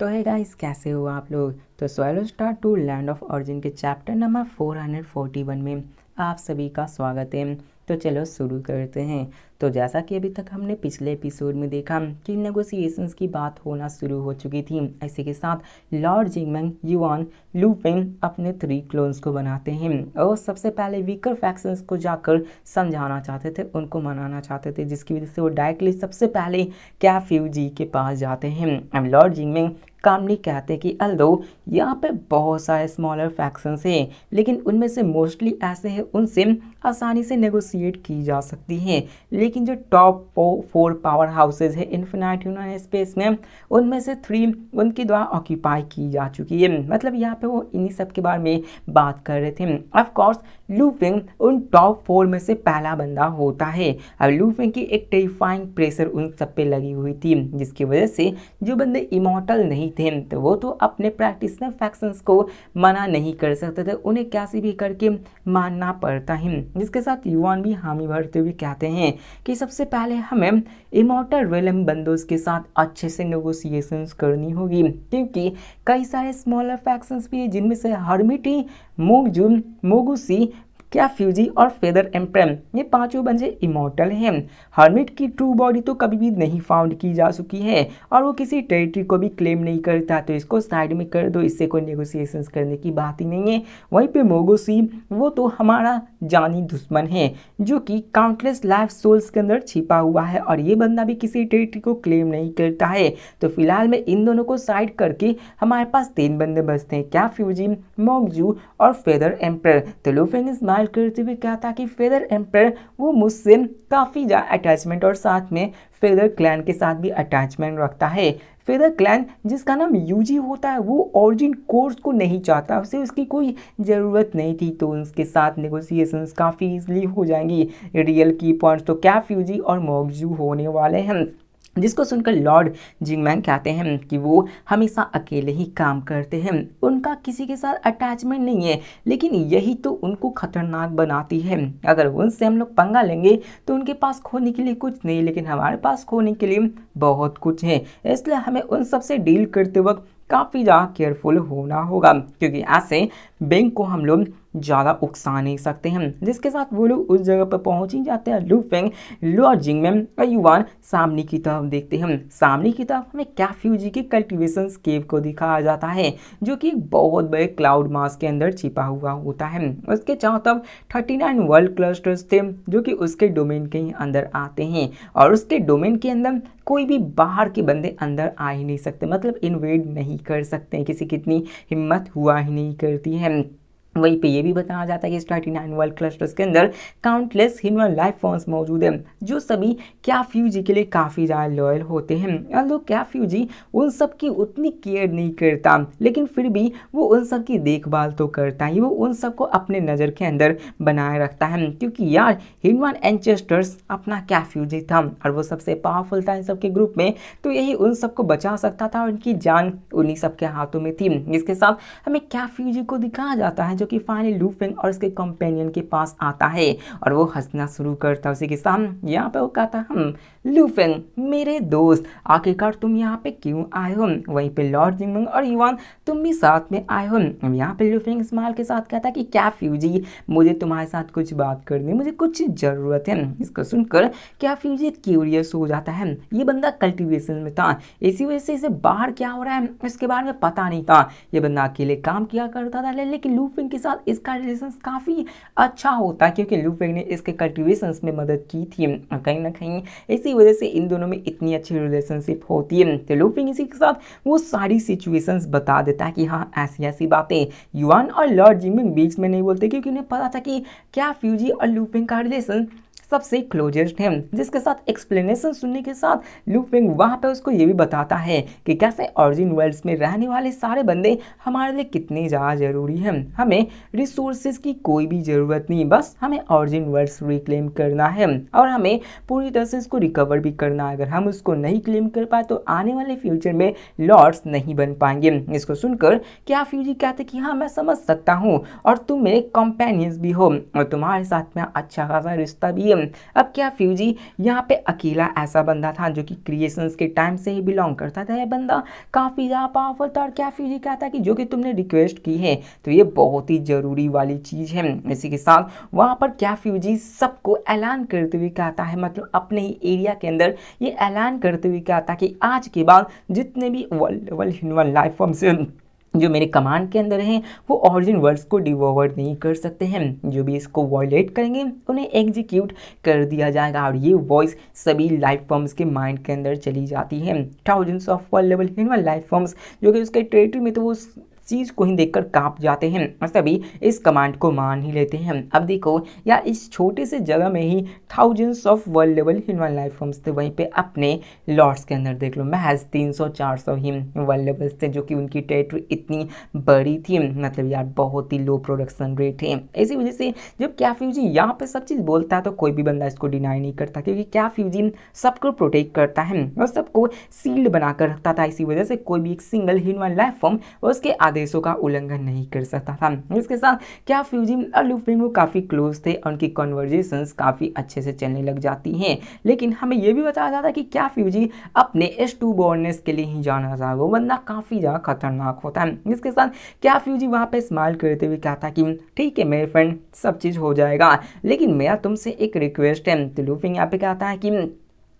तो है गाइस, कैसे हो आप लोग। तो solo star to land of origin के चैप्टर नंबर 441 में आप सभी का स्वागत है। तो चलो शुरू करते हैं। तो जैसा कि अभी तक हमने पिछले एपिसोड में देखा कि नेगोशिएशंस की बात होना शुरू हो चुकी थी। इसी के साथ लॉर्ड जिंगमैंग, युआन, लू फेंग अपने 3 क्लोन्स को बनाते हैं और सबसे पहले वीकर फैक्शंस को जाकर समझाना चाहते थे, उनको मनाना चाहते थे, जिसकी वजह से वो डायरेक्टली सबसे पहले कैफ्यू जी के पास जाते हैं। अब लॉर्ड जिंगमैंग कामली कहते हैं कि अल्दो यहाँ पे बहुत सारे स्मॉलर फैक्शंस हैं, लेकिन उनमें से मोस्टली ऐसे हैं उनसे आसानी से नेगोशिएट की जा सकती है, लेकिन जो टॉप 4 पावर हाउसेज है इन्फिनाइट ह्यूमन स्पेस में, उनमें से 3 उनके द्वारा ऑक्यूपाई की जा चुकी है। मतलब यहाँ पे वो इन्हीं सब के बारे में बात कर रहे थे। ऑफ कोर्स लू फेंग उन टॉप 4 में से पहला बंदा होता है। अब लू फेंग की एक टेरिफाइंग प्रेशर उन सब पे लगी हुई थी, जिसकी वजह से जो बंदे इमॉर्टल नहीं थे तो वो तो अपने प्रैक्टिशनर फैक्शंस को मना नहीं कर सकते थे, उन्हें कैसे भी करके मानना पड़ता है। जिसके साथ युआन भी हामी भरते हुए कहते हैं कि सबसे पहले हमें इमॉर्टल रेलम बंदोज के साथ अच्छे से नेगोशिएशंस करनी होगी, क्योंकि कई सारे स्मॉलर फैक्शंस भी हैं जिनमें से हर्मिटी, मोगजुन, मोगुसी, कैफ्यूजी और फेदर एम्प्रम, ये पांचों बंदे इमॉर्टल हैं। हर्मिट की ट्रू बॉडी तो कभी भी नहीं फाउंड की जा चुकी है और वो किसी टेरिटरी को भी क्लेम नहीं करता, तो इसको साइड में कर दो, इससे कोई नेगोशिएशंस करने की बात ही नहीं है। वहीं पे मोगोसी, वो तो हमारा जानी दुश्मन है जो कि काउंटलेस लाइफ सोल्स के अंदर छिपा हुआ है और ये बंदा भी किसी टेरिटरी को क्लेम नहीं करता है। तो फिलहाल में इन दोनों को साइड करके हमारे पास 3 बंदे बचते हैं, कैफ्यूजी, मोगजू और फेदर एम्पर। तो लू फेंग स्माइल करते हुए कहता कि फेदर एम्पर वो मुझसे काफ़ी ज़्यादा अटैचमेंट और साथ में फेदर क्लैन के साथ भी अटैचमेंट रखता है। फेदर क्लैन जिसका नाम यूजी होता है वो ओरिजिन कोर्स को नहीं चाहता, उसे उसकी कोई ज़रूरत नहीं थी, तो उसके साथ नेगोशिएशंस काफ़ी इजीली हो जाएंगी। रियल की पॉइंट्स तो कैफ्यूजी और मोगजू होने वाले हैं, जिसको सुनकर लॉर्ड जिंगमैंग कहते हैं कि वो हमेशा अकेले ही काम करते हैं, उनका किसी के साथ अटैचमेंट नहीं है, लेकिन यही तो उनको खतरनाक बनाती है। अगर उनसे हम लोग पंगा लेंगे तो उनके पास खोने के लिए कुछ नहीं, लेकिन हमारे पास खोने के लिए बहुत कुछ है, इसलिए हमें उन सब से डील करते वक्त काफ़ी ज़्यादा केयरफुल होना होगा, क्योंकि ऐसे बैंक को हम लोग ज़्यादा उकसा नहीं सकते हैं। जिसके साथ वो लोग उस जगह पर पहुंच ही जाते हैं। लू फेंग, लॉर्ड जिंगमैंग और युआन सामने की तरफ देखते हैं। सामने की तरफ हमें कैफ्यूजी के कल्टीवेशन केव को दिखाया जाता है, जो कि एक बहुत बड़े क्लाउड मास के अंदर छिपा हुआ होता है। उसके चारों तरफ 39 वर्ल्ड क्लस्टर्स थे जो कि उसके डोमेन के ही अंदर आते हैं, और उसके डोमेन के अंदर कोई भी बाहर के बंदे अंदर आ ही नहीं सकते, मतलब इन्वेड नहीं कर सकते, किसी की इतनी हिम्मत हुआ ही नहीं करती है। वहीं पे ये भी बताया जाता है कि 39 वर्ल्ड क्लस्टर्स के अंदर काउंटलेस ह्यूमन लाइफ फॉर्म्स मौजूद हैं, जो सभी कैफ्यूजी के लिए काफ़ी ज़्यादा लॉयल होते हैं। although कैफ्यूजी उन सब की उतनी केयर नहीं करता, लेकिन फिर भी वो उन सब की देखभाल तो करता ही, वो उन सबको अपने नज़र के अंदर बनाए रखता है, क्योंकि यार ह्यूमन एंसेस्टर्स अपना कैफ्यूजी था और वो सबसे पावरफुल था इन सब के ग्रुप में, तो यही उन सबको बचा सकता था और उनकी जान उन्हीं सब के हाथों में थी। इसके साथ हमें कैफ्यूजी को दिखाया जाता है जो कि फाइनली लू फेंग और उसके कंपेनियन के पास आता है और वो हंसना शुरू करता है उसी के सामने। यहाँ पे वो कहता है, लू फेंग मेरे दोस्त, आखिरकार तुम यहाँ पे क्यों आए हो। वहीं पे लॉर्ड जिंगमैंग और युआन तुम भी साथ में आए हो। यहाँ पे लू फेंग स्माइल के साथ कहता है कि कैफ्यूजी मुझे तुम्हारे साथ कुछ बात करनी, मुझे कुछ ज़रूरत है। इसको सुनकर कैफ्यूजी क्यूरियस हो जाता है, ये बंदा कल्टीवेशन में था, इसी वजह से इसे बाहर क्या हो रहा है इसके बारे में पता नहीं था, ये बंदा अकेले काम किया करता था, लेकिन लू फेंग के साथ इसका रिलेशन काफ़ी अच्छा होता है, क्योंकि लू फेंग ने इसके कल्टीवेशंस में मदद की थी, कहीं ना कहीं इसी वजह से इन दोनों में इतनी अच्छी रिलेशनशिप होती है। तो लू फेंग इसी के साथ वो सारी सिचुएशंस बता देता है कि हाँ ऐसी ऐसी बातें। युआन और लॉर्ड जिंगमैंग बीच में नहीं बोलते, क्योंकि उन्हें पता था कि कैफ्यूजी और लू फेंग का रिलेशन सबसे क्लोजेस्ट है। जिसके साथ एक्सप्लेनेशन सुनने के साथ लू फेंग वहाँ पे उसको ये भी बताता है कि कैसे ओरिजिन वर्ल्ड्स में रहने वाले सारे बंदे हमारे लिए कितने ज़्यादा ज़रूरी हैं। हमें रिसोर्सेज की कोई भी ज़रूरत नहीं, बस हमें ओरिजिन वर्ल्ड्स रिक्लेम करना है और हमें पूरी तरह से इसको रिकवर भी करना है। अगर हम उसको नहीं क्लेम कर पाए तो आने वाले फ्यूचर में लॉर्ड्स नहीं बन पाएंगे। इसको सुनकर कैफ्यूजी कहते कि हाँ मैं समझ सकता हूँ और तुम मेरे कंपेनियंस भी हो और तुम्हारे साथ में अच्छा खासा रिश्ता भी है, अब क्या फ्यूजी यहाँ पे अकेला ऐसा बंदा था जो कि क्रिएशंस के टाइम से ही बिलोंग करता था। यह बंदा काफ़ी ज़्यादा पावरफुल था और क्या फ्यूजी कहता कि जो कि तुमने रिक्वेस्ट की है तो ये बहुत ही ज़रूरी वाली चीज़ है। इसी के साथ वहाँ पर क्या फ्यूजी सबको ऐलान करते हुए कहता है, मतलब अपने ही एरिया के अंदर ये ऐलान करते हुए कहता कि आज के बाद जितने भी वर्ल्ड ह्यूमन लाइफ फॉर्म्स जो मेरे कमांड के अंदर हैं वो ओरिजिन वर्ल्ड्स को डिवोवर नहीं कर सकते हैं। जो भी इसको वॉयलेट करेंगे उन्हें एग्जीक्यूट कर दिया जाएगा। और ये वॉइस सभी लाइफ फॉर्म्स के माइंड के अंदर चली जाती है। Thousands of world level human life forms जो कि उसके टेरिटरी में तो वो चीज़ को ही देखकर कांप जाते हैं और सभी इस कमांड को मान ही लेते हैं। अब देखो या इस छोटे से जगह में ही thousands of world level human life forms थे, वहीं पे अपने लॉर्ड्स के अंदर देख लो महज 300-400 ही वर्ल्ड लेवल्स थे जो कि उनकी टेरिटरी इतनी बड़ी थी। मतलब यार बहुत ही लो प्रोडक्शन रेट है। इसी वजह से जब क्या फ्यूजी यहाँ पे सब चीज़ बोलता है तो कोई भी बंदा इसको डिनाई नहीं करता, क्योंकि क्या फ्यूजी सबको प्रोटेक्ट करता है और सबको सील्ड बनाकर रखता था। इसी वजह से कोई भी एक सिंगल ह्यूमन लाइफ फॉर्म उसके आदेशों का उल्लंघन नहीं कर सकता था। इसके साथ क्या फ्यूजी और लुफिंग काफ़ी क्लोज थे और उनकी कन्वर्जेशंस काफ़ी अच्छे से चलने लग जाती हैं। लेकिन हमें यह भी बताया जाता है कि क्या फ्यूजी अपने S2 बॉर्डनेस के लिए ही जाना था। वो बंदा काफ़ी ज़्यादा खतरनाक होता है। इसके साथ क्या फ्यूजी वहाँ पे स्माइल करते हुए कहता कि ठीक है मेरे फ्रेंड, सब चीज़ हो जाएगा, लेकिन मेरा तुमसे एक रिक्वेस्ट है। तो लुफिंग यहाँ पे कहता है कि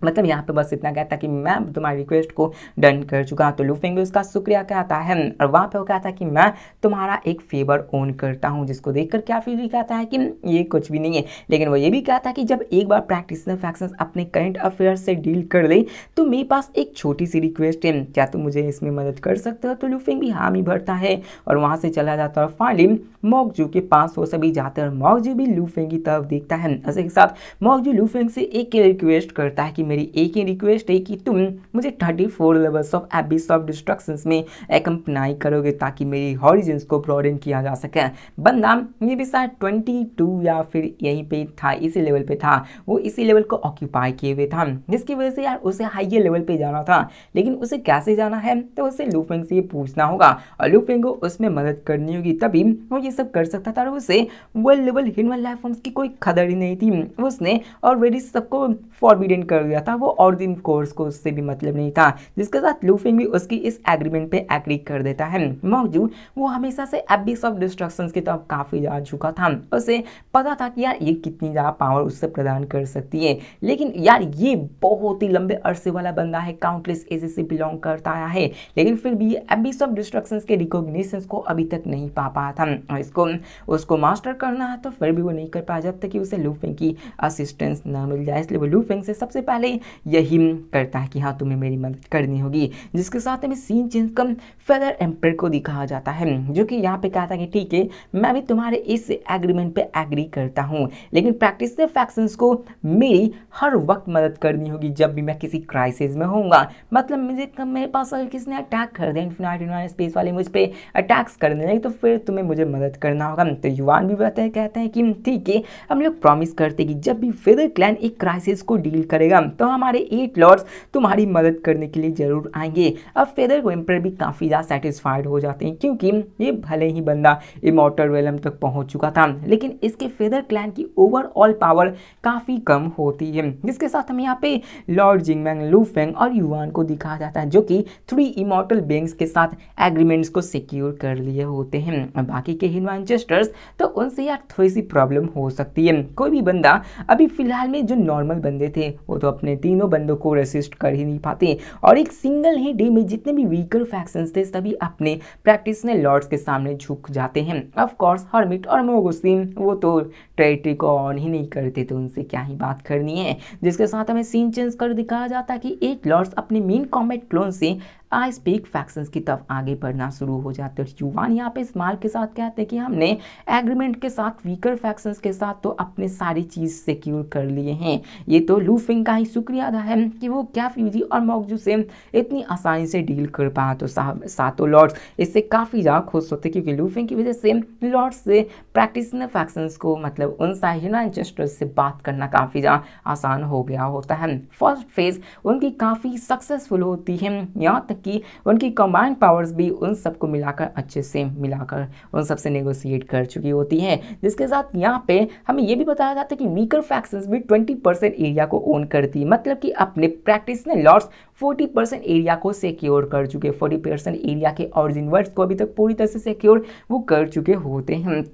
मतलब यहाँ पे बस इतना कहता कि मैं तुम्हारी रिक्वेस्ट को डन कर चुका। तो लुफिंग भी उसका शुक्रिया कहता है और वहाँ पे वो कहता है कि मैं तुम्हारा एक फेवर ओन करता हूँ, जिसको देखकर क्या फ्यूजी कहता है कि ये कुछ भी नहीं है। लेकिन वो ये भी कहता है कि जब एक बार प्रैक्टिशनर फैक्शंस अपने करंट अफेयर से डील कर ले तो मेरे पास एक छोटी सी रिक्वेस्ट है, क्या तुम मुझे इसमें मदद कर सकते हो। तो लुफिंग भी हामी भरता है और वहाँ से चला जाता है और फाइनली मॉकजू के पास वो सभी जाते हैं और मॉकजू भी लुफिंग की तरफ देखता है। इसी के साथ मॉकजू लुफिंग से एक रिक्वेस्ट करता है कि मेरी एक ही रिक्वेस्ट है कि तुम मुझे 34 लेवल्स ऑफ एबिस ऑफ डिस्ट्रक्शंस में एकम्पनाई करोगे ताकि मेरी हॉरिजन्स को ब्रॉडन किया जा सके। बंदा ये भी शायद 22 या फिर यहीं पे था, इसी लेवल पे था, वो इसी लेवल को ऑक्यूपाई किए हुए था, जिसकी वजह से यार उसे हाइयर लेवल पे जाना था। लेकिन उसे कैसे जाना है तो उसे लुफिंग से ये पूछना होगा और लुफिंग को उसमें मदद करनी होगी, तभी वो ये सब कर सकता था। और उसे world level human life forms की कोई खबर ही नहीं थी। उसने ऑलरेडी सबको फॉरबिडन कर दिया था, वो ऑरिजिन कोर्स को उससे भी मतलब नहीं था, जिसके साथ लुफिंग भी उसकी इस एग्रीमेंट पे एग्री कर देता है। मौजूद वो हमेशा से एबिस ऑफ डिस्ट्रक्शंस की तरफ काफ़ी ज़्यादा झुका था। उसे पता था कि यार ये कितनी ज़्यादा पावर उससे प्रदान कर सकती है, लेकिन यार ये बहुत ही लंबे अरसे वाला बंदा है, काउंटलेस एजेस से बिलोंग करता आया है, लेकिन फिर भी ये एबिस ऑफ डिस्ट्रक्शंस के रिकॉग्निशंस को अभी तक नहीं पा पाया था। और इसको उसको मास्टर करना है तो फिर भी वो नहीं कर पाया जब तक कि उसे लुफिंग की असिस्टेंस ना मिल जाए। इसलिए वो लुफिंग से सबसे पहले यही करता है कि हाँ तुम्हें मेरी मदद करनी होगी। जिसके साथ में सीन चेंज कर फेदर एम्पर को दिखाया जाता है, जो कि यहाँ पे कहता है कि ठीक है मैं भी तुम्हारे इस एग्रीमेंट पे एग्री करता हूँ, लेकिन प्रैक्टिस फैक्शंस को मेरी हर वक्त मदद करनी होगी जब भी मैं किसी क्राइसिस में होऊंगा। मतलब मेरे पास अगर किसी ने अटैक कर दिया, इन्फिनाइट स्पेस वाले मुझ पर अटैक्स करने लगे तो फिर तुम्हें मुझे मदद करना होगा। तो युवान भी कहते हैं कि ठीक है हम लोग प्रॉमिस करते कि जब भी फेदर क्लैन एक क्राइसिस को डील करेगा तो हमारे 8 लॉर्ड्स तुम्हारी मदद करने के लिए जरूर आएंगे। अब फेदर एम्पर भी काफ़ी ज़्यादा सेटिस्फाइड हो जाते हैं, क्योंकि ये भले ही बंदा इमॉर्टल रेलम तक पहुंच चुका था, लेकिन इसके फेदर क्लैन की ओवरऑल पावर काफ़ी कम होती है। जिसके साथ हम यहाँ पे लॉर्ड जिंगमैंग, लुफेंग और युआन को दिखाया जाता है, जो कि 3 इमॉर्टल बीइंग्स के साथ एग्रीमेंट्स को सिक्योर कर लिए होते हैं। बाकी के ह्यूमन जेस्टर्स तो उनसे यार थोड़ी सी प्रॉब्लम हो सकती है। कोई भी बंदा अभी फिलहाल में जो नॉर्मल बंदे थे वो तो अपने तीनों बंदों को रेसिस्ट कर ही नहीं पाते, और एक सिंगल ही डे में जितने भी वीकर फैक्शंस थे सभी अपने प्रैक्टिशनर लॉर्ड्स के सामने झुक जाते हैं। ऑफ कोर्स हर्मिट और मोगुस्तीन वो तो टेरिटरी को ऑन ही नहीं करते, तो उनसे क्या ही बात करनी है। जिसके साथ हमें सीन चेंज कर दिखाया जाता है कि 8 लॉर्ड्स अपने मेन कॉम्बैट क्लोन से आई स्पीक फैक्शंस की तरफ आगे बढ़ना शुरू हो जाते हैं। युवान यहाँ पे स्माइल के साथ कहते हैं कि हमने एग्रीमेंट के साथ वीकर फैक्शंस के साथ तो अपने सारी चीज़ सिक्योर कर लिए हैं। ये तो लुफिंग का ही शुक्रिया अदा है कि वो क्या फ्यूजी और मॉकजू से इतनी आसानी से डील कर पाया। तो सातों लॉर्ड्स इससे काफ़ी ज़्यादा खुश होते, क्योंकि लुफिंग की वजह से लॉर्ड्स से प्रैक्टिशनर फैक्शंस को मतलब उन ह्यूमन जेस्टर्स से बात करना काफ़ी ज़्यादा आसान हो गया होता है। फर्स्ट फेज उनकी काफ़ी सक्सेसफुल होती है, यहाँ तक तक कि उनकी कंबाइंड पावर्स भी उन सबको मिलाकर अच्छे से मिलाकर उन सबसे नेगोशिएट कर चुकी होती है। जिसके साथ यहाँ पे हमें ये भी बताया जाता है कि वीकर फैक्शंस भी 20% एरिया को ओन करती है, मतलब कि अपने प्रैक्टिशनल लॉर्ड्स 40% एरिया को सिक्योर कर चुके, 40% एरिया के ऑरिजिन वर्ड्स को अभी तक पूरी तरह से सिक्योर वो कर चुके होते हैं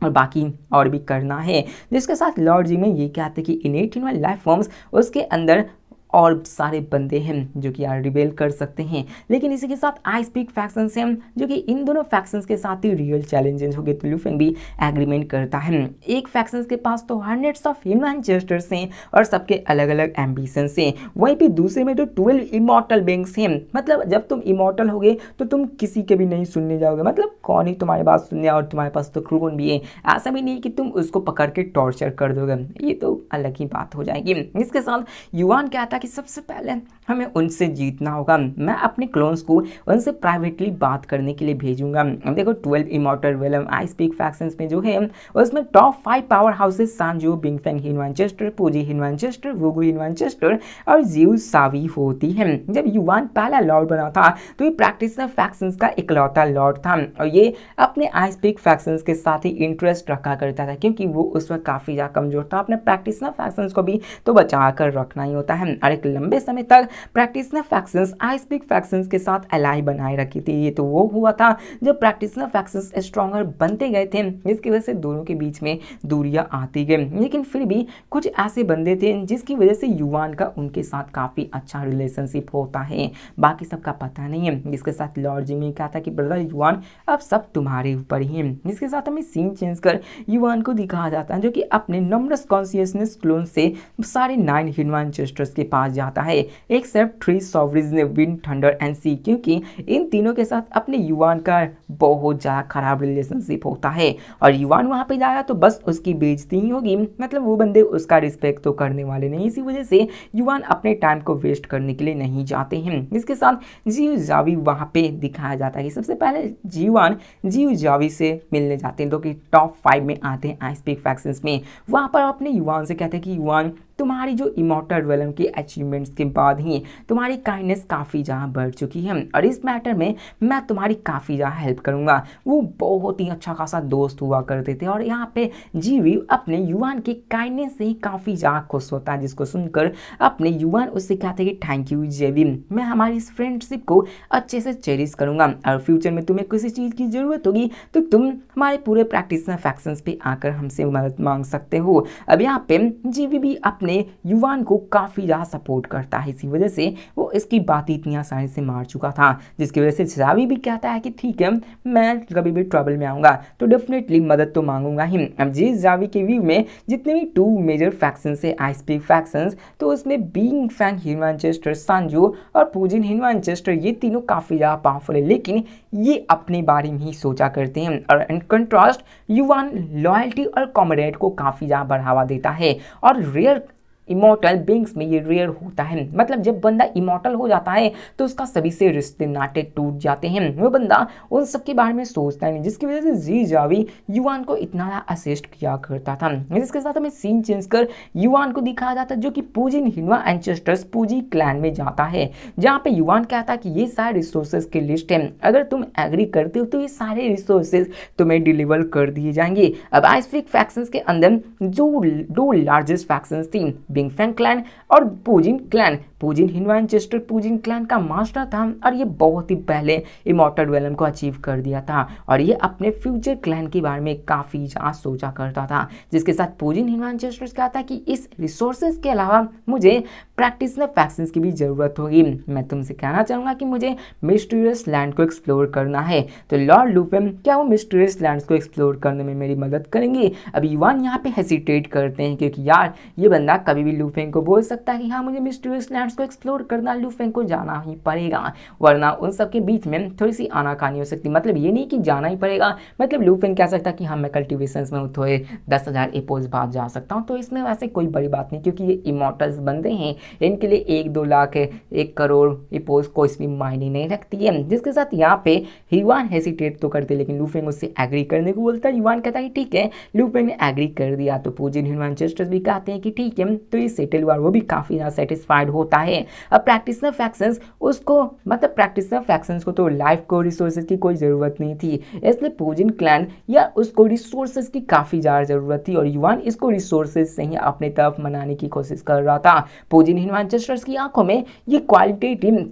और बाकी और भी करना है। जिसके साथ लॉर्ड जी में ये कहते हैं कि इनेट ह्यूमन लाइफ फॉर्म्स उसके अंदर और सारे बंदे हैं जो कि यार रिबेल कर सकते हैं, लेकिन इसी के साथ आई स्पीक फैक्शंस हैं जो कि इन दोनों फैक्शंस के साथ ही रियल चैलेंजेस हो गए। तो लू फेंग भी एग्रीमेंट करता है। एक फैक्शंस के पास तो हंड्रेड्स ऑफ ह्यूमन जेस्टर्स हैं और सबके अलग अलग एम्बिशंस हैं, वहीं पे दूसरे में तो 12 इमॉर्टल बीइंग्स हैं। मतलब जब तुम इमॉर्टल होगे तो तुम किसी के भी नहीं सुनने जाओगे, मतलब कौन ही तुम्हारी बात सुनने, और तुम्हारे पास तो क्रोन भी है। ऐसा भी नहीं कि तुम उसको पकड़ के टॉर्चर कर दोगे, ये तो अलग ही बात हो जाएगी। इसके साथ युवान कहता कि सबसे पहले हमें उनसे जीतना होगा। मैं अपने क्लोन्स को उनसे प्राइवेटली बात करने के लिए भेजूंगा। देखो 12 इमॉर्टल वेलम आई स्पीक फैक्शंस में जो है उसमें टॉप 5 पावर हाउसेस सांजो, बिंगफेंग हिनवानचेस्टर, पूजी हिनवानचेस्टर, वुगु हिनवानचेस्टर और जिउ सावी होती है। जब युवान पहला लॉर्ड बना था तो ये प्रैक्टिशनर फैक्शंस का इकलौता लॉर्ड था और ये अपने आई स्पीक फैक्शंस के साथ ही इंटरेस्ट रखा करता था, क्योंकि वो उस वक्त काफ़ी ज़्यादा कमजोर था। अपने प्रैक्टिशनर फैक्शंस को भी तो बचा कर रखना ही होता है और एक लंबे समय तक प्रैक्टिशनर फैक्शंस आई स्पीक फैक्शंस के साथ एलाई बनाए रखी थी। ये तो वो हुआ था जब प्रैक्टिशनर फैक्शंस स्ट्रॉन्गर बनते गए थे, जिसकी वजह से दोनों के बीच में दूरियां आती गई, लेकिन फिर भी कुछ ऐसे बंदे थे जिसकी वजह से युवान का उनके साथ काफ़ी अच्छा रिलेशनशिप होता है। बाकी सबका पता नहीं है। जिसके साथ लॉर्ड जिमी कहा था कि ब्रदर युवान अब सब तुम्हारे ऊपर ही है। जिसके साथ हमें सीन चेंज कर युवान को दिखाया जाता है जो कि अपने नम्रस कॉन्शियसनेस क्लोन से सारे 9 हिनवानचेस्टर्स के पास जाता है, एक्सेप्ट 3 सॉवरिन्स ने विंड, थंडर एंड सी, क्योंकि इन तीनों के साथ अपने युवान का बहुत ज़्यादा खराब रिलेशनशिप होता है और युवान वहाँ पे जाएगा तो बस उसकी बेइज्जती ही होगी। मतलब वो बंदे उसका रिस्पेक्ट तो करने वाले नहीं, इसी वजह से युवान अपने टाइम को वेस्ट करने के लिए नहीं जाते हैं। इसके साथ जियो जावी वहाँ पे दिखाया जाता है कि सबसे पहले युवान जियो जावी से मिलने जाते हैं, जो कि टॉप 5 में आते हैं आई स्पीक फैक्शंस में। वहाँ पर अपने युवान से कहते हैं कि युवान तुम्हारी जो इमॉर्टल वेलम के अचीवमेंट्स के बाद ही तुम्हारी काइंडनेस काफ़ी ज़्यादा बढ़ चुकी है और इस मैटर में मैं तुम्हारी काफ़ी ज़्यादा हेल्प करूँगा। वो बहुत ही अच्छा खासा दोस्त हुआ करते थे और यहाँ पे जीवी अपने युवान की काइंडनेस से ही काफ़ी ज़्यादा खुश होता है, जिसको सुनकर अपने युवान उससे कहते हैं कि थैंक यू जेवी, मैं हमारी इस फ्रेंडशिप को अच्छे से चेरिश करूँगा और फ्यूचर में तुम्हें किसी चीज़ की ज़रूरत होगी तो तुम हमारे पूरे प्रैक्टिशनर फैक्शंस पे आकर हमसे मदद मांग सकते हो। अब यहाँ पे जीवी भी अपने युवान को काफ़ी ज़्यादा सपोर्ट करता है, इसी वजह से वो इसकी बात इतनी आसानी से मार चुका था, जिसकी वजह से जावी भी कहता है कि ठीक है मैं कभी भी ट्रबल में आऊँगा तो डेफिनेटली मदद तो मांगूंगा ही। अब जिस जावी के व्यू में जितने भी 2 मेजर फैक्शंस है आई स्पीक फैक्शंस, तो उसमें बीइंग फैंग हिनवानचेस्टर, सांजो और पूजिन हिनवानचेस्टर ये तीनों काफ़ी ज़्यादा पावरफुल है, लेकिन ये अपने बारे में ही सोचा करते हैं और इन कंट्रास्ट युवान लॉयल्टी और कॉमरेड को काफ़ी ज़्यादा बढ़ावा देता है और रेयर इमॉर्टल बीइंग्स में ये रेयर होता है। मतलब जब बंदा इमॉर्टल हो जाता है तो उसका सभी से रिश्ते नाते टूट जाते हैं, वो बंदा उन सब के बारे में सोचता नहीं, जिसकी वजह से जी जावी युवान को इतना असिस्ट किया करता था। जिसके साथ हमें सीन चेंज कर युवान को दिखाया जाता है जो कि पूजिन हिनवा एंचेस्टर्स पूजी क्लैन में जाता है, जहाँ पे युवान कहता है कि ये सारे रिसोर्सेज की लिस्ट है, अगर तुम एग्री करते हो तो ये सारे रिसोर्सेज तुम्हें डिलीवर कर दिए जाएंगे। अब आई स्पीक फैक्शंस के अंदर जो 2 लार्जेस्ट फैक्शंस थी, बिंगफेंग क्लैन और पूजिन क्लैन, पूजिन हिनवानचेस्टर पूजिन क्लैन का मास्टर था और ये बहुत ही पहले इमॉर्टल वेलम को अचीव कर दिया था और ये अपने फ्यूचर क्लैन के बारे में काफ़ी ज़्यादा सोचा करता था। जिसके साथ पूजिन हिनवानचेस्टर कहता है कि इस रिसोर्सेज के अलावा मुझे प्रैक्टिशनर फैक्शंस की भी ज़रूरत होगी, मैं तुमसे कहना चाहूँगा कि मुझे मिस्टीरियस लैंड को एक्सप्लोर करना है, तो लॉर्ड लू फेंग क्या वो मिस्टीरियस लैंड्स को एक्सप्लोर करने में मेरी मदद करेंगे। अब युवान यहाँ पे हेसिटेट करते हैं क्योंकि यार ये बंदा कभी भी लू फेंग को बोल सकता है कि हाँ मुझे मिस्टीरियस लैंड्स को एक्सप्लोर करना, लू फेंग को जाना ही पड़ेगा, वरना उन सब के बीच में थोड़ी सी आनाकानी हो सकती। मतलब ये नहीं कि जाना ही पड़ेगा, मतलब लू फेंग कह सकता है कि हाँ मैं कल्टिवेशंस में थोड़े 10,000 एपोज बाद जा सकता हूँ, तो इसमें वैसे कोई बड़ी बात नहीं क्योंकि ये इमॉर्टल्स बंदे हैं, इनके लिए 1-2 लाख 1 करोड़ एपोज कोई भी मायने नहीं रखती है। जिसके साथ यहाँ पे युवान हेसिटेट तो करते लेकिन लू फेंग उससे एग्री करने को बोलता है। युवान कहता है ठीक है, लू फेंग ने एग्री कर दिया तो पूजिन हिनवानचेस्टर भी कहते हैं कि ठीक है, तो ये सेटल हुआ, वो भी काफ़ी ज़्यादा सेटिस्फाइड होता होता है। अब प्रैक्टिशनर फैक्शंस उसको मतलब प्रैक्टिशनर फैक्शंस को तो लाइफ को रिसोर्सेज की कोई ज़रूरत नहीं थी, इसलिए पूजिन क्लैन या उसको रिसोर्सेज की काफ़ी ज़्यादा ज़रूरत थी और युवान इसको रिसोर्सेज से ही अपनी तरफ मनाने की कोशिश कर रहा था। पूजिन हिनवांचेस्टर्स की आंखों में ये क्वालिटेटिव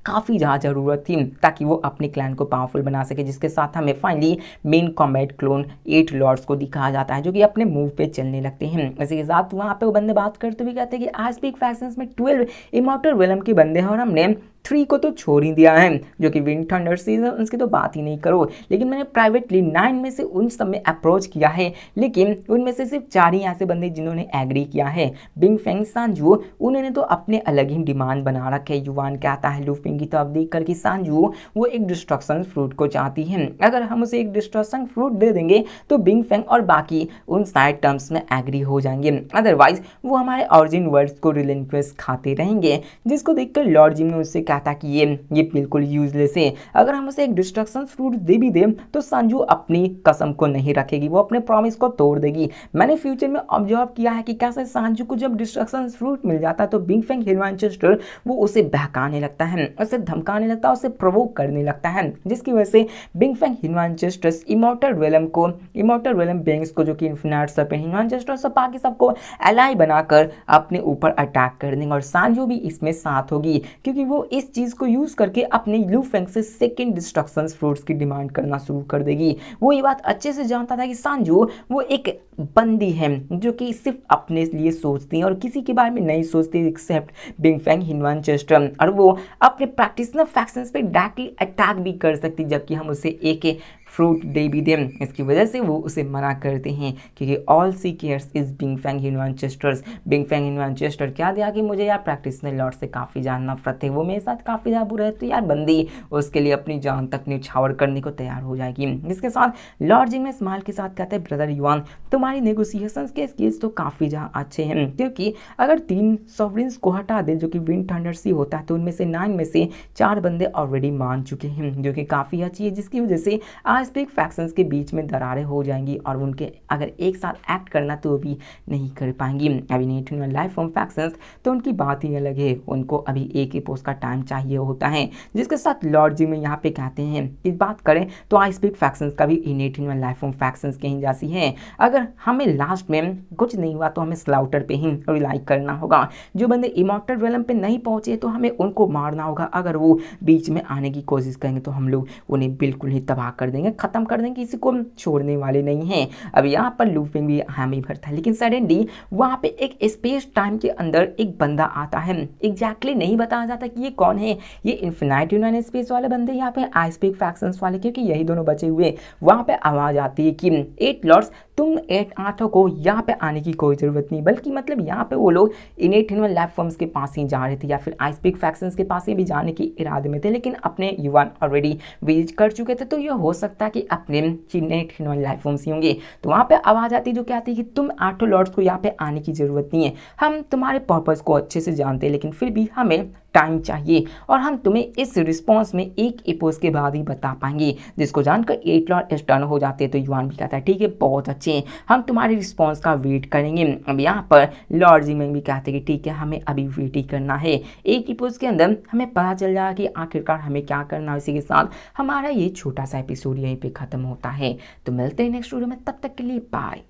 काफ़ी ज़्यादा ज़रूरत थी ताकि वो अपने क्लैन को पावरफुल बना सके, जिसके साथ हमें finally main combat clone 8 lords को दिखाया जाता है जो कि अपने मूव पे चलने लगते हैं। इसी के साथ वहाँ पे वो बंदे बात करते हुए कहते हैं कि आज स्पीक फैक्शंस में 12 इमॉर्टल वेलम के बंदे हैं और हमने 3 को तो छोड़ ही दिया है जो कि विंड थंडर सीजन, उसकी तो बात ही नहीं करो। लेकिन मैंने प्राइवेटली 9 में से उन सब में अप्रोच किया है, लेकिन उनमें से सिर्फ 4 ही ऐसे बंदे जिन्होंने एग्री किया है। बिंग फेंग सांजू उन्होंने तो अपने अलग ही डिमांड बना रखे। युवान कहता है लूफिंग की तरफ देख कर कि सांजू वो एक डिस्ट्रक्शन फ्रूट को चाहती है, अगर हम उसे एक डिस्ट्रक्शन फ्रूट दे देंगे तो बिंग फेंग और बाकी उन साइड टर्म्स में एग्री हो जाएंगे, अदरवाइज वो हमारे ऑरिजिन वर्ड्स को रिलिंक्विश खाते रहेंगे। जिसको देखकर लॉर्ड जिम ने उससे कहता कि ये बिल्कुल यूजलेस है, अगर हम उसे एक डिस्ट्रक्शन फ्रूट दे भी दें तो सांजू अपनी कसम को नहीं रखेगी, वो अपने प्रॉमिस को तोड़ देगी। मैंने फ्यूचर में ऑब्जर्व किया है कि कैसे सांजू को जब डिस्ट्रक्शन फ्रूट मिल जाता है तो बिंग फेंग हिनवांचेस्टर वो उसे बहकाने लगता है, उसे धमकाने लगता है, उसे प्रोवोक करने लगता है, जिसकी वजह से बिंग फेंग हिनवांचेस्टर्स इमॉर्टल वेलम बेंग्स को जो कि इन्फिनाइट सर्पेंट हिनवांचेस्टर्स और बाकी सबको एलाई बनाकर अपने ऊपर अटैक कर देंगे और सांजू भी इसमें साथ होगी क्योंकि वो इस चीज को यूज करके अपने लू फेंग से सेकंड डिस्ट्रक्शन फ्रूट्स की डिमांड करना शुरू कर देगी। वो ये बात अच्छे से जानता था कि सांजू वो एक बंदी है जो कि सिर्फ अपने लिए सोचती है और किसी के बारे में नहीं सोचती एक्सेप्ट बिंग फेंग हिनवांचेस्टर, और वो अपने प्रैक्टिशनर फैक्शंस पे डायरेक्टली अटैक भी कर सकती जबकि हम उसे एक फ्रूट दे भी दें। इसकी वजह से वो उसे मना करते हैं क्योंकि all see cares is being Feng हिनवांचेस्टर्स। बिंग फेंग हिनवांचेस्टर क्या दिया कि मुझे यार प्रैक्टिशनर लॉर्ड से काफ़ी ज़्यादा नफरत है, वो मेरे साथ काफ़ी ज़्यादा बुरा है, तो यार बंदी उसके लिए अपनी जान तक न्यौछावर करने को तैयार हो जाएगी। इसके साथ लॉर्ड जिंग में स्माइल के साथ कहते हैं ब्रदर युवान तुम्हारी नेगोशिएशंस के स्किल्स तो काफ़ी ज़्यादा अच्छे हैं, क्योंकि अगर 3 सॉवरेन्स को हटा दे जो कि विंड थंडर सी होता है तो उनमें से 9 में से 4 बंदे ऑलरेडी मान चुके हैं जो कि काफ़ी अच्छी है, जिसकी वजह से आज स्पीक फैक्शंस के बीच में दरारें हो जाएंगी और उनके अगर एक साथ एक्ट करना तो भी नहीं कर पाएंगी। अभी नहीं लाइफ फ्रॉम फैक्शंस तो उनकी बात ही अलग है, उनको अभी एक ही पोस्ट का टाइम चाहिए होता है। जिसके साथ लॉर्ड जी में यहाँ पे कहते हैं इस बात करें तो आई स्पीक फैक्शंस का भी इनेट लाइफ फ्रॉम फैक्शंस के ही जैसी है, अगर हमें लास्ट में कुछ नहीं हुआ तो हमें स्लाउटर पे ही रिलाई करना होगा। जो बंदे इमॉर्टल रेलम पे नहीं पहुंचे तो हमें उनको मारना होगा, अगर वो बीच में आने की कोशिश करेंगे तो हम लोग उन्हें बिल्कुल ही तबाह कर देंगे, खत्म कर देंगे, किसी को छोड़ने वाले नहीं हैं। अब यहाँ पर लूफिंग भी हामी भर था, लेकिन सडनली वहाँ पे एक स्पेस टाइम के अंदर एक बंदा आता है, एग्जैक्टली नहीं बताया जाता कि ये कौन है, ये इन्फिनाइट यूनियन स्पेस वाले बंदे यहाँ पे आई स्पीक फैक्शंस वाले, क्योंकि यही दोनों बचे हुए। वहाँ पे आवाज़ आती है कि 8 लॉर्ड्स तुम 8 को यहाँ पे आने की कोई ज़रूरत नहीं, बल्कि मतलब यहाँ पे वो लोग इनेट लाइफ फॉर्म्स के पास ही जा रहे थे या फिर आई स्पीक फैक्शंस के पास ही भी जाने की इरादे में थे, लेकिन अपने युवान ऑलरेडी विजिट कर चुके थे, तो ये हो सकता है कि अपने इनेट लाइफ फॉर्म्स ही होंगे। तो वहाँ पे आवाज़ आती जो कहती है कि तुम 8 लॉर्ड्स को यहाँ पे आने की ज़रूरत नहीं है, हम तुम्हारे पर्पस को अच्छे से जानते हैं, लेकिन फिर भी हमें टाइम चाहिए और हम तुम्हें इस रिस्पॉन्स में एक एपोस के बाद ही बता पाएंगे। जिसको जानकर 8 लॉर्ड स्टर्न हो जाते हैं, तो युवान भी कहता है ठीक है बहुत अच्छे हैं, हम तुम्हारे रिस्पॉन्स का वेट करेंगे। अब यहाँ पर लॉर्ड जिंग भी कहते हैं कि ठीक है हमें अभी वेट ही करना है, एक एपोस के अंदर हमें पता चल जाएगा कि आखिरकार हमें क्या करना है। इसी के साथ हमारा ये छोटा सा एपिसोड यहीं पे खत्म होता है, तो मिलते हैं नेक्स्ट वीडियो में, तब तक के लिए बाय।